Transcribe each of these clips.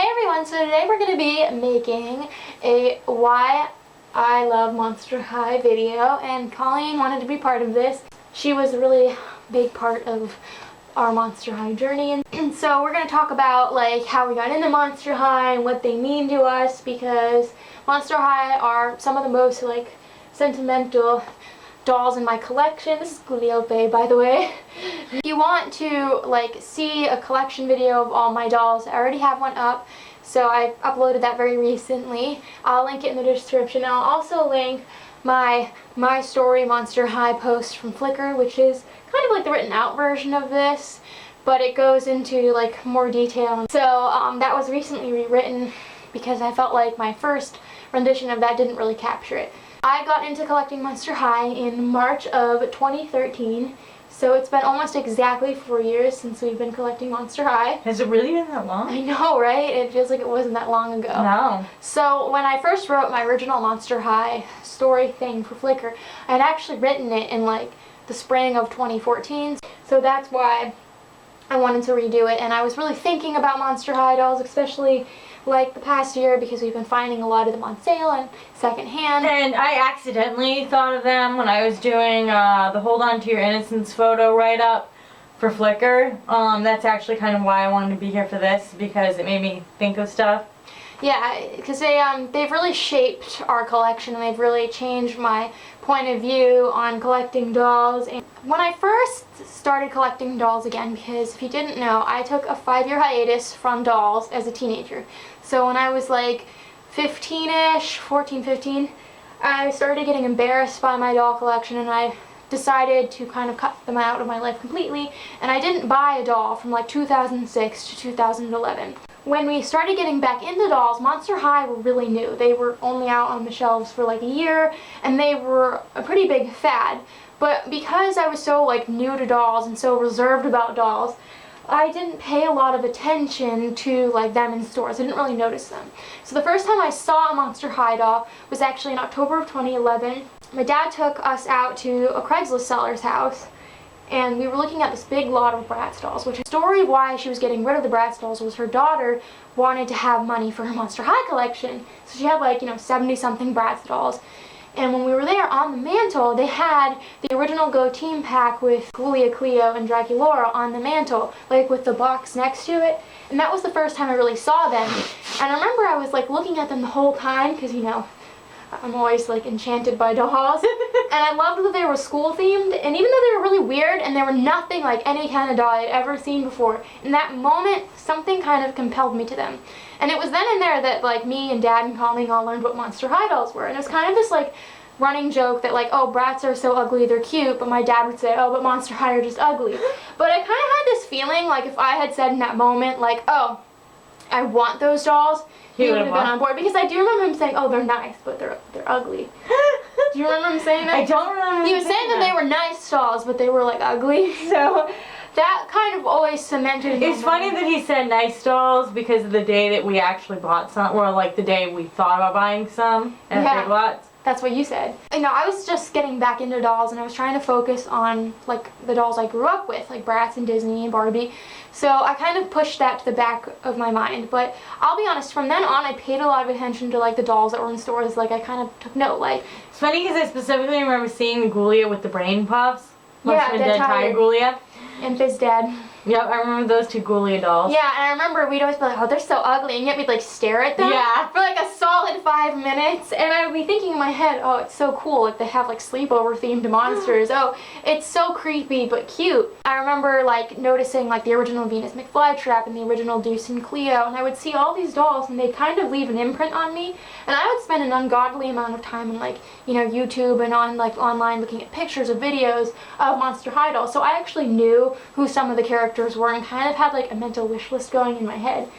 Hey everyone, so today we're going to be making a why I love Monster High video, and Colleen wanted to be part of this. She was a really big part of our Monster High journey, and so we're going to talk about like how we got into Monster High and what they mean to us, because Monster High are some of the most like sentimental dolls in my collection. This is Gugliope, by the way. If you want to like see a collection video of all my dolls, I already have one up, so I uploaded that very recently. I'll link it in the description. I'll also link my story Monster High post from Flickr, which is kind of like the written out version of this, but it goes into like more detail. So that was recently rewritten because I felt like my first rendition of that didn't really capture it. I got into collecting Monster High in March of 2013, so it's been almost exactly 4 years since we've been collecting Monster High. Has it really been that long? I know, right? It feels like it wasn't that long ago. No. So when I first wrote my original Monster High story thing for Flickr, I had actually written it in like the spring of 2014, so that's why I wanted to redo it. And I was really thinking about Monster High dolls, especially like the past year, because we've been finding a lot of them on sale and secondhand. And I accidentally thought of them when I was doing the Hold On To Your Innocence photo write-up for Flickr. That's actually kind of why I wanted to be here for this, because it made me think of stuff. Yeah, because they've really shaped our collection, and they've really changed my point of view on collecting dolls. And when I first started collecting dolls again, because if you didn't know, I took a 5-year hiatus from dolls as a teenager. So when I was like 15-ish, 14, 15, I started getting embarrassed by my doll collection, and I decided to kind of cut them out of my life completely, and I didn't buy a doll from like 2006 to 2011. When we started getting back into dolls, Monster High were really new. They were only out on the shelves for like a year, and they were a pretty big fad. But because I was so like new to dolls and so reserved about dolls, I didn't pay a lot of attention to like them in stores. I didn't really notice them. So the first time I saw a Monster High doll was actually in October of 2011. My dad took us out to a Craigslist seller's house, and we were looking at this big lot of Bratz dolls, which the story why she was getting rid of the Bratz dolls was her daughter wanted to have money for her Monster High collection. So she had like, 70-something Bratz dolls. And when we were there on the mantle, they had the original Go Team pack with Julia, Cleo, and Draculaura on the mantle, like with the box next to it. And that was the first time I really saw them. And I remember I was like looking at them the whole time, because I'm always like enchanted by dolls. And I loved that they were school themed, and even though they were really weird and they were nothing like any kind of doll I'd ever seen before, in that moment something kind of compelled me to them. And it was then and there that like me and Dad and Colleen all learned what Monster High dolls were. And it was kind of this like running joke that like, oh, Bratz are so ugly they're cute, but my dad would say, oh, but Monster High are just ugly. But I kind of had this feeling like if I had said in that moment like, oh, I want those dolls, he would have been on board, because I do remember him saying, oh, they're nice, but they're ugly. Do you remember him saying that? I don't remember. He was saying that they were nice dolls, but they were like ugly. So that kind of always cemented. It's funny that he said nice dolls, because of the day that we actually bought some, or like the day we thought about buying some at Big Lots. That's what you said. I was just getting back into dolls, and I was trying to focus on like the dolls I grew up with, like Bratz and Disney and Barbie. So I kind of pushed that to the back of my mind. But I'll be honest, from then on I paid a lot of attention to like the dolls that were in stores. Like I kind of took note. Like, it's funny because I specifically remember seeing the Gulia with the brain puffs. Yeah, Dead Tiger Gulia. And Fizz Dad. Yep, I remember those two Gulia dolls. Yeah, and I remember we'd always be like, oh, they're so ugly, and yet we'd like stare at them for like a solid 5 minutes, and I would be thinking in my head, oh, it's so cool, like they have like sleepover themed monsters. Oh, it's so creepy but cute. I remember like noticing like the original Venus McFlytrap and the original Deuce and Cleo, and I would see all these dolls and they kind of leave an imprint on me, and I would spend an ungodly amount of time on like, YouTube and on like online looking at pictures of videos of Monster High dolls. So I actually knew who some of the characters were and kind of had like a mental wish list going in my head,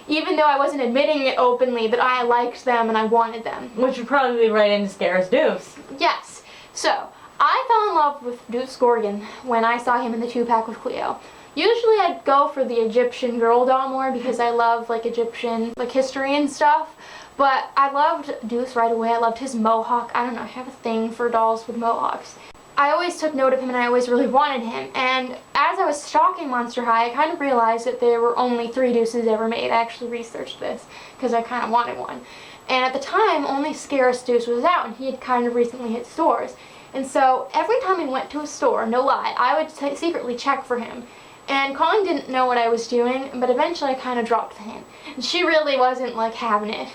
even though I wasn't admitting it openly that I liked them and I wanted them. Which would probably be right into Scare's Deuce. Yes. So I fell in love with Deuce Gorgon when I saw him in the 2-pack with Cleo. Usually I'd go for the Egyptian girl doll more because I love like Egyptian like history and stuff. But I loved Deuce right away. I loved his mohawk. I don't know, I have a thing for dolls with mohawks. I always took note of him and I always really wanted him. And as I was stalking Monster High, I kind of realized that there were only 3 Deuces ever made. I actually researched this because I kind of wanted one. And at the time, only Scarce Deuce was out, and he had kind of recently hit stores. And so every time I went to a store, no lie, I would secretly check for him. And Colleen didn't know what I was doing, but eventually I kind of dropped the hint. And she really wasn't like having it.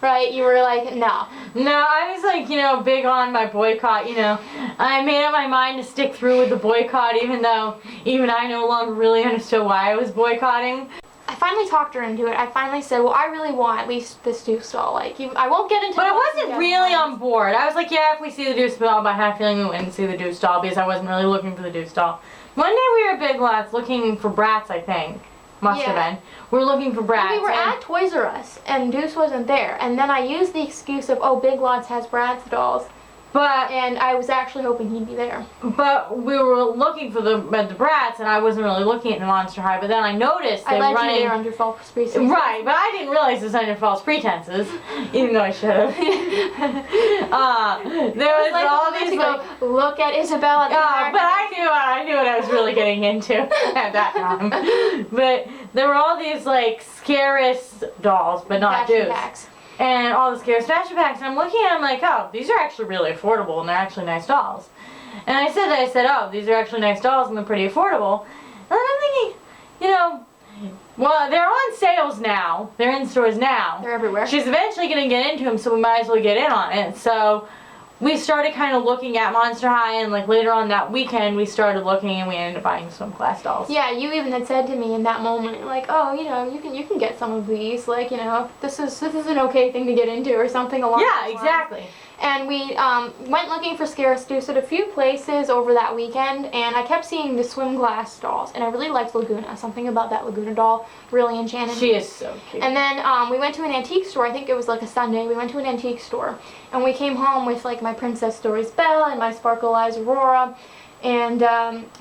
Right? You were like, no. No, I was like, big on my boycott, I made up my mind to stick through with the boycott even though even I no longer really understood why I was boycotting. I finally talked her into it. I finally said, well, I really want at least this Deuce doll. Like, I won't get into But I wasn't really on board. I was like, yeah, if we see the Deuce doll, but I had a feeling we wouldn't see the Deuce doll because I wasn't really looking for the Deuce doll. One day we were at Big Lots looking for Bratz, I think. Must have been. We were looking for Bratz. We were at Toys R Us, and Deuce wasn't there. And then I used the excuse of, oh, Big Lots has Bratz dolls. And I was actually hoping he'd be there. But we were looking for the Bratz, and I wasn't really looking at the Monster High. But then I noticed they I were running. You there under false pretenses. Right, but I didn't realize it was under false pretenses, even though I should have. There was like all these go, look at Isabella. but I knew what I was really getting into at that time. But there were all these like Scarce dolls, but not Deuce. Packs. And all the Scarce fashion packs, and I'm looking at them like, oh, these are actually really affordable, and they're actually nice dolls. And I said, oh, these are actually nice dolls, and they're pretty affordable. And then I'm thinking, well, they're on sales now. They're in stores now. They're everywhere. She's eventually going to get into them, so we might as well get in on it. So we started kind of looking at Monster High, and like later on that weekend, we started looking, and we ended up buying swim class dolls. Yeah, you even had said to me in that moment, like, oh, you can get some of these, like, this is an okay thing to get into or something along those lines. Yeah, exactly. And we went looking for Scarce Deuce at a few places over that weekend, and I kept seeing the swim glass dolls, and I really liked Laguna. Something about that Laguna doll really enchanted me. She is so cute. And then we went to an antique store. I think it was like a Sunday. We went to an antique store, and we came home with like my Princess Stories Belle and my Sparkle Eyes Aurora, and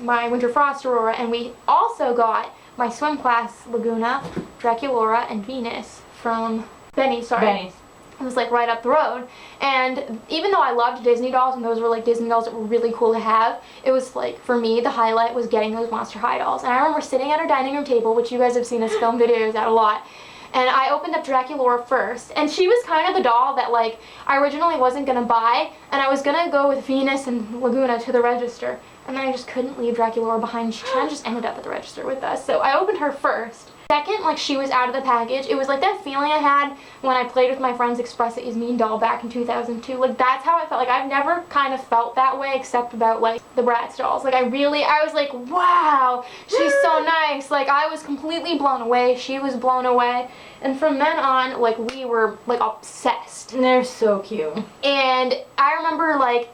my Winter Frost Aurora, and we also got my swim class Laguna, Draculaura, and Venus from Benny's. Sorry. It was like right up the road. And even though I loved Disney dolls, and those were like Disney dolls that were really cool to have, it was like, for me, the highlight was getting those Monster High dolls. And I remember sitting at our dining room table, which you guys have seen us film videos at a lot, and I opened up Draculaura first, and she was kind of the doll that like I originally wasn't gonna buy, and I was gonna go with Venus and Laguna to the register, and then I just couldn't leave Draculaura behind. She kind of just ended up at the register with us, so I opened her first. Second, like, she was out of the package. It was like that feeling I had when I played with my friend's Express It Is Mean doll back in 2002. Like, that's how I felt. Like, I've never kind of felt that way except about, like, the Bratz dolls. Like, I was like, wow, she's so nice. Like, I was completely blown away. She was blown away. And from then on, like, we were, like, obsessed. And they're so cute. And I remember, like,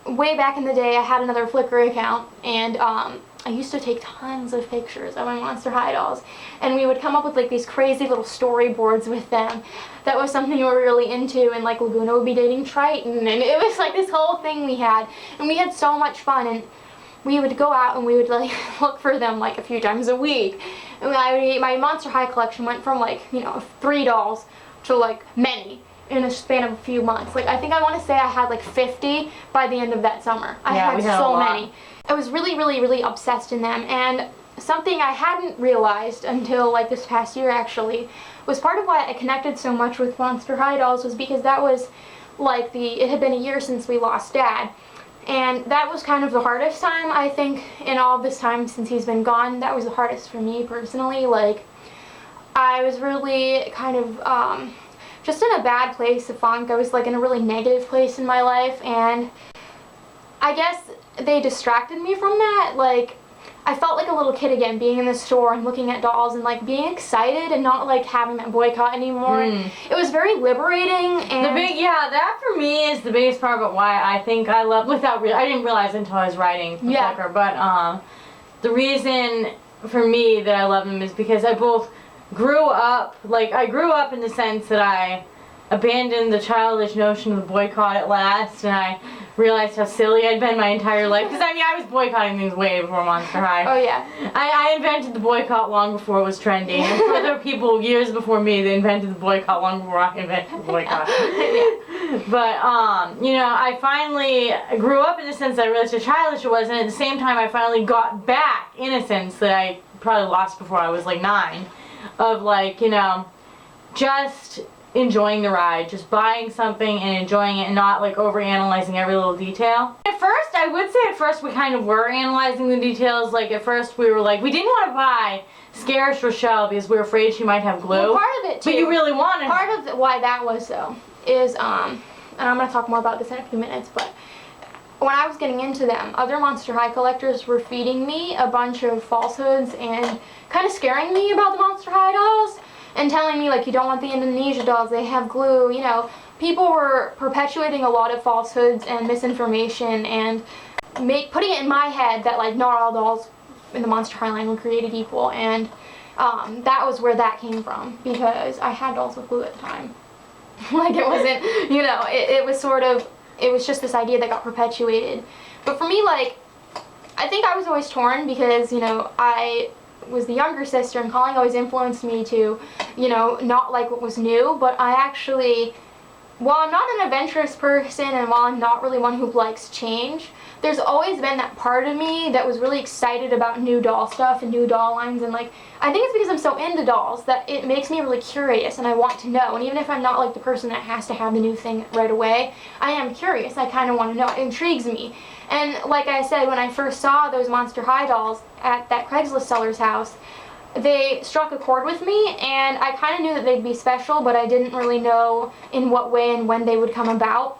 way back in the day, I had another Flickr account, and, I used to take tons of pictures of my Monster High dolls, and we would come up with like these crazy little storyboards with them. That was something we were really into, and like Laguna would be dating Triton, and it was like this whole thing we had, and we had so much fun, and we would go out and we would like look for them like a few times a week. And my Monster High collection went from like, 3 dolls to like many in a span of a few months. Like, I think I want to say I had like 50 by the end of that summer. I had so many. I was really, really, really obsessed in them, and something I hadn't realized until like this past year actually was part of why I connected so much with Monster High dolls was because that was like it had been a year since we lost Dad, and that was kind of the hardest time, I think, in all this time since he's been gone. That was the hardest for me personally. Like, I was really kind of just in a bad place of funk. I was like in a really negative place in my life, and I guess they distracted me from that. Like, I felt like a little kid again, being in the store and looking at dolls and like being excited and not like having that boycott anymore. It was very liberating. And that for me is the biggest part about why I think I love, I didn't realize until I was writing for Flickr, but the reason for me that I love them is because I both grew up, like I grew up in the sense that I abandoned the childish notion of the boycott at last, and I realized how silly I'd been my entire life. Because I mean, I was boycotting things way before Monster High. Oh yeah. I invented the boycott long before it was trendy. And for the people years before me, they invented the boycott long before I invented the boycott. But, you know, I finally grew up in the sense that I realized how childish it was, and at the same time I finally got back innocence that I probably lost before I was like 9. Of like, you know, just enjoying the ride, just buying something and enjoying it and not like overanalyzing every little detail. At first, I would say at first we kind of were analyzing the details. Like at first we were like, we didn't want to buy Scarce Rochelle because we were afraid she might have glue. Well, part of it too. But you really wanted Part of why that was though is, and I'm going to talk more about this in a few minutes, but when I was getting into them, other Monster High collectors were feeding me a bunch of falsehoods and kind of scaring me about the Monster High dolls and telling me like, you don't want the Indonesia dolls, they have glue, you know. People were perpetuating a lot of falsehoods and misinformation and putting it in my head that like not all dolls in the Monster High line were created equal, and that was where that came from, because I had dolls with glue at the time. Like it wasn't, you know, it was sort of, it was just this idea that got perpetuated. But for me, like, I think I was always torn because, you know, I was the younger sister and Colleen always influenced me to, you know, not like what was new, but I actually, while I'm not an adventurous person and while I'm not really one who likes change, there's always been that part of me that was really excited about new doll stuff and new doll lines, and like, I think it's because I'm so into dolls that it makes me really curious and I want to know, and even if I'm not like the person that has to have the new thing right away, I am curious, I kind of want to know, it intrigues me. And like I said, when I first saw those Monster High dolls at that Craigslist seller's house, they struck a chord with me, and I kind of knew that they'd be special, but I didn't really know in what way and when they would come about.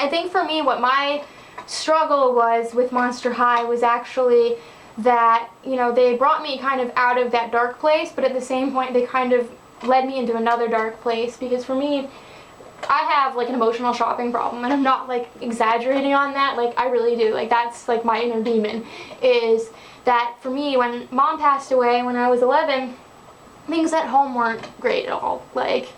I think for me, what my struggle was with Monster High was actually that, you know, they brought me kind of out of that dark place, but at the same point they kind of led me into another dark place, because for me, I have like an emotional shopping problem, and I'm not like exaggerating on that, like I really do. Like that's like my inner demon, is that for me, when Mom passed away when I was 11, things at home weren't great at all. Like,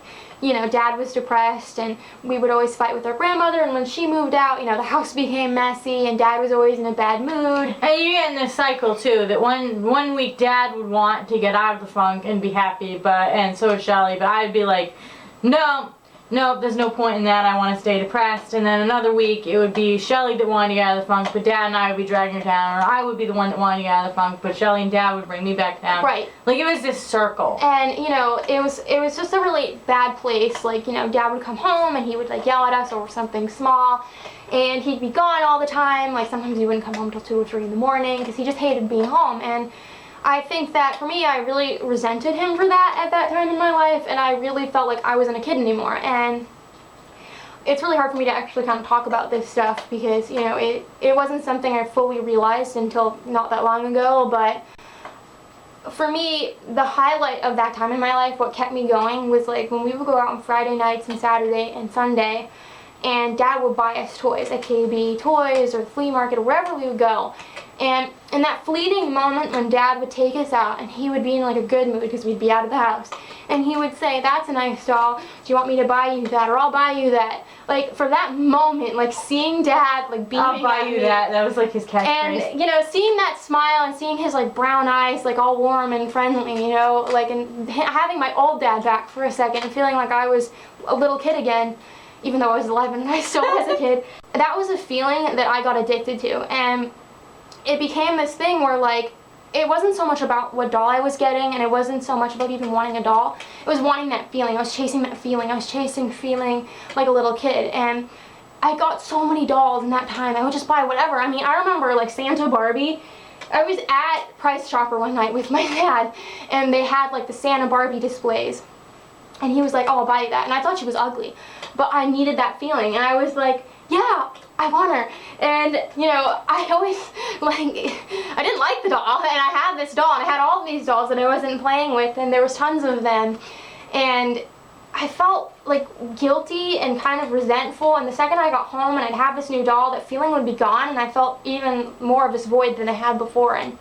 you know, Dad was depressed and we would always fight with our grandmother, and when she moved out, you know, the house became messy and Dad was always in a bad mood. And you get in this cycle too, that one week Dad would want to get out of the funk and be happy, and so would Shelly, but I'd be like, no, there's no point in that, I want to stay depressed. And then another week it would be Shelly that wanted to get out of the funk, but Dad and I would be dragging her down, or I would be the one that wanted to get out of the funk, but Shelly and Dad would bring me back down. Right. Like it was this circle. And, you know, it was just a really bad place. Like, you know, Dad would come home and he would like yell at us over something small, and he'd be gone all the time. Like sometimes he wouldn't come home till 2 or 3 in the morning because he just hated being home. And I think that for me, I really resented him for that at that time in my life, and I really felt like I wasn't a kid anymore. And it's really hard for me to actually kind of talk about this stuff because, you know, it wasn't something I fully realized until not that long ago. But for me, the highlight of that time in my life, what kept me going, was like when we would go out on Friday nights and Saturday and Sunday, and Dad would buy us toys at KB Toys or the flea market or wherever we would go. And in that fleeting moment when Dad would take us out and he would be in like a good mood because we'd be out of the house, and he would say, "That's a nice doll, do you want me to buy you that, or I'll buy you that?" Like for that moment, like seeing Dad like beaming I'll buy at you me, that was like his catchphrase. and you know, seeing that smile and seeing his like brown eyes like all warm and friendly, you know, like, and having my old dad back for a second and feeling like I was a little kid again, even though I was 11 and I still was a kid. That was a feeling that I got addicted to, and it became this thing where like it wasn't so much about what doll I was getting, and it wasn't so much about even wanting a doll. It was wanting that feeling. I was chasing that feeling. I was chasing feeling like a little kid, and I got so many dolls in that time. I would just buy whatever. I mean, I remember like Santa Barbie. I was at Price Chopper one night with my dad, and they had like the Santa Barbie displays, and he was like, "Oh, I'll buy you that," and I thought she was ugly, but I needed that feeling, and I was like, "Yeah, I want her." And you know, I always like, I didn't like the doll, and I had this doll, and I had all of these dolls that I wasn't playing with, and there was tons of them, and I felt like guilty and kind of resentful. And the second I got home and I'd have this new doll, that feeling would be gone, and I felt even more of this void than I had before. And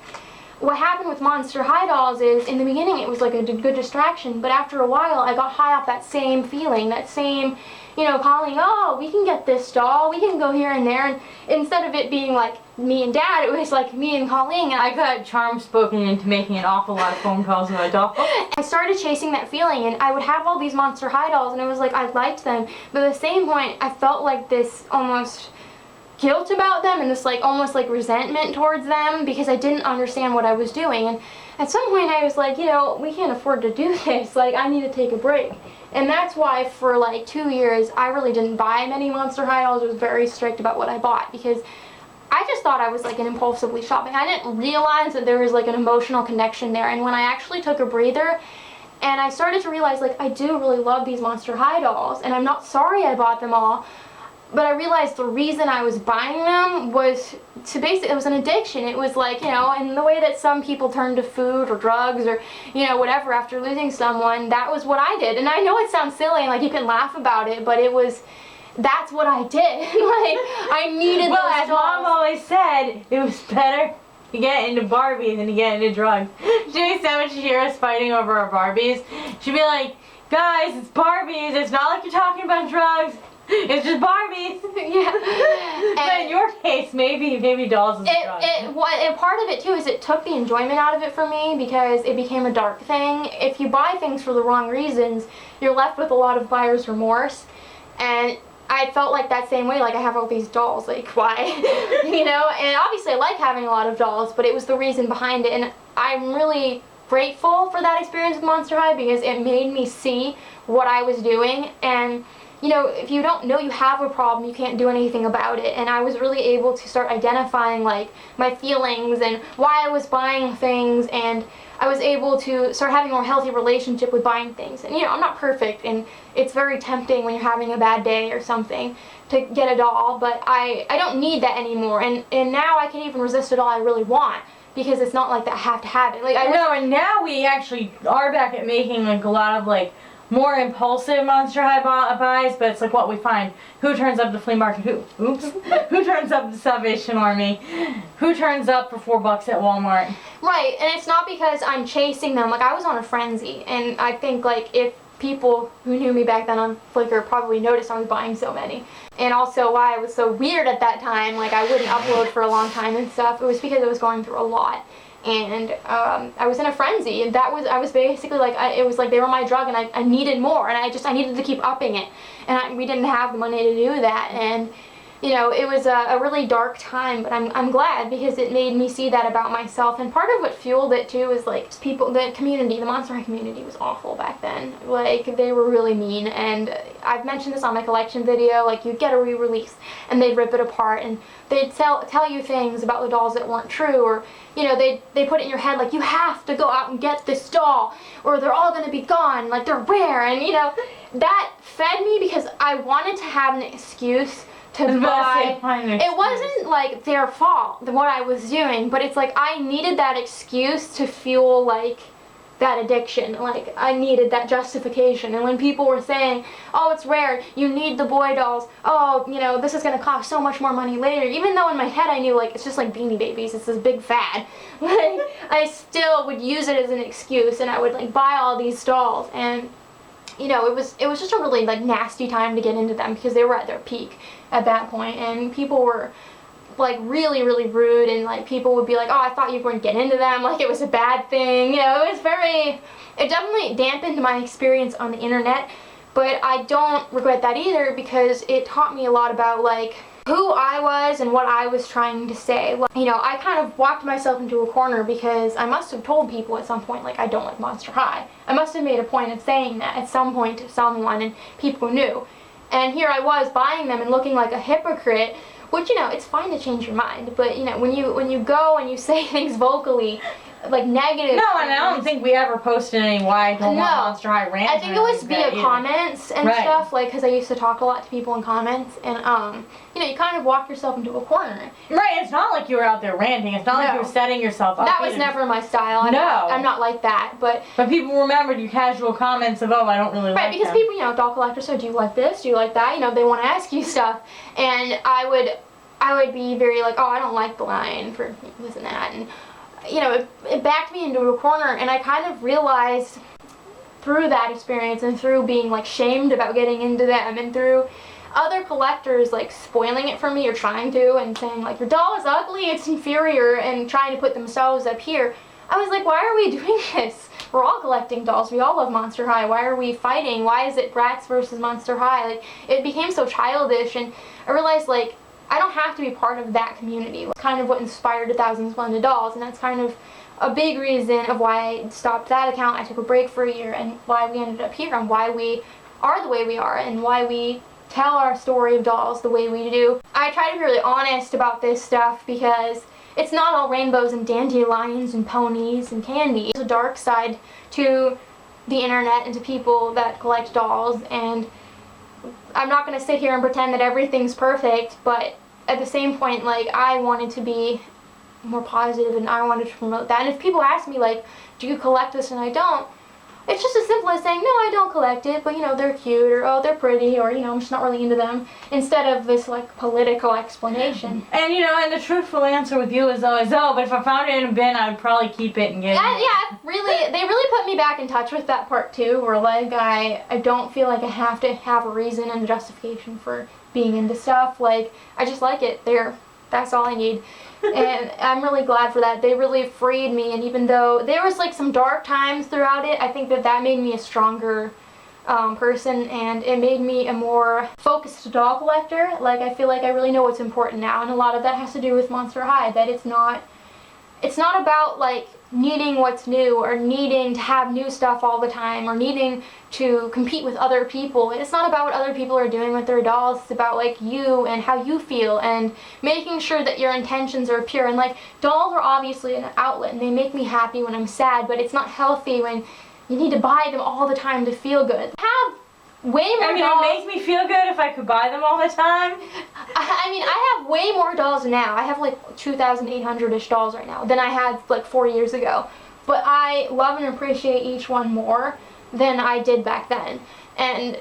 what happened with Monster High dolls is, in the beginning it was like a good distraction, but after a while I got high off that same feeling, that same, Colleen, oh, we can get this doll, we can go here and there, and instead of it being like me and Dad, it was like me and Colleen. And I got charm spoken into making an awful lot of phone calls with my doll. I started chasing that feeling, and I would have all these Monster High dolls, and it was like I liked them, but at the same point I felt like this almost guilt about them, and this like almost like resentment towards them, because I didn't understand what I was doing. And at some point I was like, we can't afford to do this, like I need to take a break. And that's why for like 2 years I really didn't buy many Monster High dolls. I was very strict about what I bought, because I just thought I was like an impulsively shopping. I didn't realize that there was like an emotional connection there. And when I actually took a breather and I started to realize, like, I do really love these Monster High dolls, and I'm not sorry I bought them all, but I realized the reason I was buying them was to basically, it was an addiction. It was like, in the way that some people turn to food or drugs or, whatever after losing someone, that was what I did. And I know it sounds silly and like you can laugh about it, but that's what I did. Like, I needed those as dolls. Mom always said, it was better to get into Barbie than to get into drugs. She so much to hear us fighting over our Barbies. She'd be like, guys, it's Barbies. It's not like you're talking about drugs. It's just Barbies. Yeah. But in your case, maybe dolls is drugs. And part of it too is it took the enjoyment out of it for me, because it became a dark thing. If you buy things for the wrong reasons, you're left with a lot of buyer's remorse. And I felt like that same way, like I have all these dolls, like why? And obviously I like having a lot of dolls, but it was the reason behind it. And I'm really grateful for that experience with Monster High, because it made me see what I was doing. And if you don't know you have a problem, you can't do anything about it. And I was really able to start identifying like my feelings and why I was buying things, and I was able to start having a more healthy relationship with buying things. And I'm not perfect, and it's very tempting when you're having a bad day or something to get a doll, but I don't need that anymore. And now I can even resist a doll I really want, because it's not like that I have to have it. Like I know, and now we actually are back at making like a lot of like more impulsive Monster High buys, but it's like what we find. Who turns up to flea market? Who? Oops. Who turns up to Salvation Army? Who turns up for $4 at Walmart? Right, and it's not because I'm chasing them. Like, I was on a frenzy, and I think like if people who knew me back then on Flickr probably noticed I was buying so many. And also why I was so weird at that time, like I wouldn't upload for a long time and stuff, it was because I was going through a lot. And I was in a frenzy, and I was basically like, it was like they were my drug, and I needed more, and I needed to keep upping it, and we didn't have the money to do that. And it was a really dark time, but I'm glad, because it made me see that about myself. And part of what fueled it too is like the community, the Monster High community was awful back then. Like, they were really mean, and I've mentioned this on my collection video, like you'd get a re-release and they'd rip it apart, and they'd tell you things about the dolls that weren't true, or they put it in your head like you have to go out and get this doll or they're all going to be gone, like they're rare. And that fed me, because I wanted to have an excuse to buy. It wasn't like their fault, what I was doing, but it's like I needed that excuse to fuel like that addiction. Like I needed that justification. And when people were saying, oh, it's rare, you need the boy dolls, oh, this is going to cost so much more money later, even though in my head I knew like it's just like Beanie Babies, it's this big fad, like I still would use it as an excuse, and I would like buy all these dolls. And it was just a really like nasty time to get into them, because they were at their peak at that point, and people were like really, really rude, and like people would be like, oh, I thought you wouldn't get into them, like it was a bad thing. It definitely dampened my experience on the internet, but I don't regret that either, because it taught me a lot about like who I was and what I was trying to say. Like, I kind of walked myself into a corner, because I must have told people at some point like I don't like Monster High. I must have made a point of saying that at some point to someone, and people knew. And here I was buying them and looking like a hypocrite, which, it's fine to change your mind, but, when you go and you say things vocally, like negative. No, and I don't think we ever posted any why I don't want Monster High rant. I think it was via comments and stuff, like, because I used to talk a lot to people in comments, and you kind of walk yourself into a corner. Right, it's not like you were out there ranting. It's not like you were setting yourself up. That was never my style. I'm not like that, but people remembered your casual comments of, oh, I don't really like because them. people, doll collectors say, do you like this? Do you like that? They want to ask you stuff, and I would be very like, oh, I don't like the line for this and that, and you know, it backed me into a corner, and I kind of realized through that experience and through being like shamed about getting into them and through other collectors like spoiling it for me or trying to and saying like your doll is ugly, it's inferior, and trying to put themselves up here, I was like, why are we doing this? We're all collecting dolls. We all love Monster High. Why are we fighting? Why is it Bratz versus Monster High? Like, it became so childish, and I realized like I don't have to be part of that community. It's kind of what inspired 1,000 Splendid Dolls, and that's kind of a big reason of why I stopped that account. I took a break for a year, and why we ended up here, and why we are the way we are, and why we tell our story of dolls the way we do. I try to be really honest about this stuff because it's not all rainbows and dandelions and ponies and candy. There's a dark side to the internet and to people that collect dolls, and I'm not going to sit here and pretend that everything's perfect, but at the same point, like, I wanted to be more positive and I wanted to promote that. And if people ask me, like, do you collect this and I don't, it's just as simple as saying, no, I don't collect it, but, you know, they're cute, or, oh, they're pretty, or, you know, I'm just not really into them, instead of this, like, political explanation. And, you know, and the truthful answer with you is always, oh, but if I found it in a bin, I would probably keep it and get it. Yeah, really, they really put me back in touch with that part, too, where, like, I don't feel like I have to have a reason and a justification for being into stuff. Like, I just like it. That's all I need. And I'm really glad for that. They really freed me, and even though there was like some dark times throughout it, I think that made me a stronger person, and it made me a more focused doll collector. Like, I feel like I really know what's important now, and a lot of that has to do with Monster High, that it's not about like needing what's new or needing to have new stuff all the time or needing to compete with other people. It's not about what other people are doing with their dolls. It's about like you and how you feel and making sure that your intentions are pure. And like, dolls are obviously an outlet and they make me happy when I'm sad, but it's not healthy when you need to buy them all the time to feel good. I have way more dolls. It makes me feel good if I could buy them all the time. I mean, I have way more dolls now. I have like 2,800-ish dolls right now than I had like 4 years ago. But I love and appreciate each one more than I did back then. And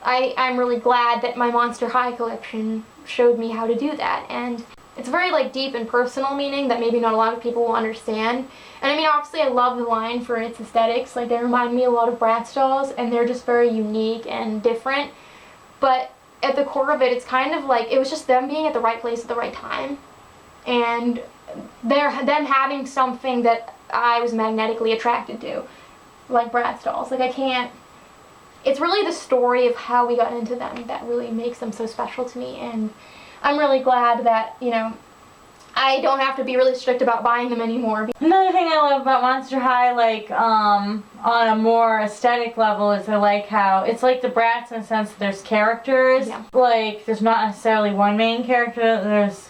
I'm really glad that my Monster High collection showed me how to do that. And it's very like deep and personal meaning that maybe not a lot of people will understand. And I mean, obviously I love the line for its aesthetics. Like, they remind me a lot of Bratz dolls, and they're just very unique and different. But at the core of it, it's kind of like, it was just them being at the right place at the right time. And them having something that I was magnetically attracted to, like Bratz dolls. Like, it's really the story of how we got into them that really makes them so special to me. And I'm really glad that, you know, I don't have to be really strict about buying them anymore. Another thing I love about Monster High, like, on a more aesthetic level, is I like how it's like the Bratz in the sense that there's characters. Yeah. Like, there's not necessarily one main character, there's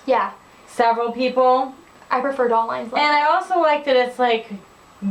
several people. I prefer doll lines like and that. I also like that it's like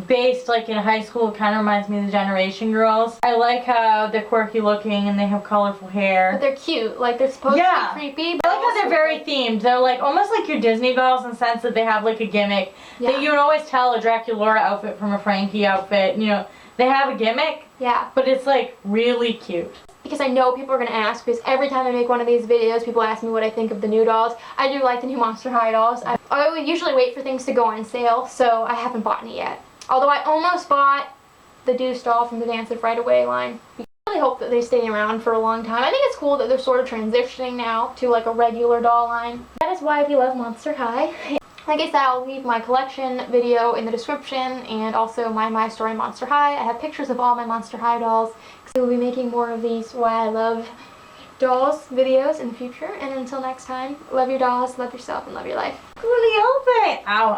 based like in high school. It kind of reminds me of the Generation Girls. I like how they're quirky looking and they have colorful hair. But they're cute. Like, they're supposed to be creepy. But I like how they're very themed. They're like almost like your Disney dolls in the sense that they have like a gimmick. That you can always tell a Draculaura outfit from a Frankie outfit. You know, they have a gimmick. Yeah. But it's like really cute. Because I know people are going to ask, because every time I make one of these videos, people ask me what I think of the new dolls. I do like the new Monster High dolls. I would usually wait for things to go on sale, so I haven't bought any yet. Although I almost bought the Deuce doll from the Dance It Right Away line. I really hope that they stay around for a long time. I think it's cool that they're sort of transitioning now to like a regular doll line. That is why we love Monster High. Like I said, I'll leave my collection video in the description, and also my story Monster High. I have pictures of all my Monster High dolls. So we'll be making more of these Why I Love Dolls videos in the future. And until next time, love your dolls, love yourself, and love your life. Really open. Ow.